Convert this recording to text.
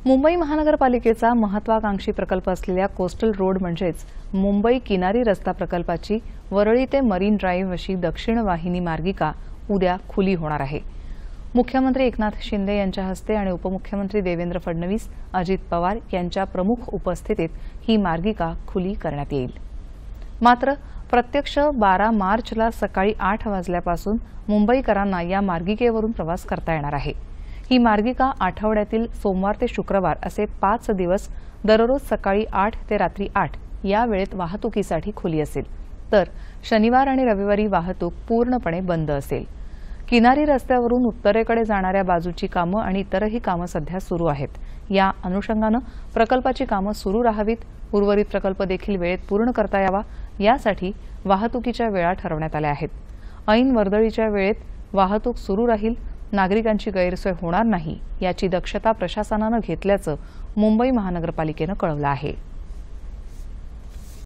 मुंबई महानगरपालिकेचा महत्त्वाकांक्षी प्रकल्प असलेल्या कोस्टल रोड म्हणजेच मुंबई किनारी रस्ता प्रकल्पाची वरळी ते मरीन ड्राईव्ह अशी दक्षिण वाहिनी मार्गिका उद्या खुली होणार आहे। मुख्यमंत्री एकनाथ शिंदे यांच्या हस्ते आणि उपमुख्यमंत्री देवेंद्र फडणवीस, अजित पवार यांच्या प्रमुख उपस्थितीत ही मार्गिका खुली करण्यात येईल। मात्र प्रत्यक्ष 12 मार्चला सकाळी 8 वाजल्यापासून मुंबईकरांना या मार्गिकेवरून प्रवास करता येणार आहे। ही मार्गिका आठवड्यातील सोमवार ते शुक्रवार असे 5 दिवस दररोज सकाळी 8 ते रात्री 8 या वेळेत वाहतुकीसाठी खुली असेल, तर शनिवार आणि रविवारी वाहतूक पूर्णपणे बंद असेल। किनारी रस्त्यावरून उत्तरेकडे जाणाऱ्या बाजूची कामं आणि इतरही कामं सध्या सुरू आहेत। या अनुषंगाने प्रकल्पाची कामं सुरू राहावीत, उर्वरित प्रकल्प देखील वेळेत पूर्ण करता यावा यासाठी वाहतुकीच्या वेळा ठरवण्यात आल्या आहेत। ऐन वर्दळीच्या वेळेत वाहतूक सुरू राहील, नागरिकांची गैरसोय होणार नाही याची दक्षता प्रशासनाने घेतल्याचं मुंबई महानगरपालिकेने कळवलं आहे।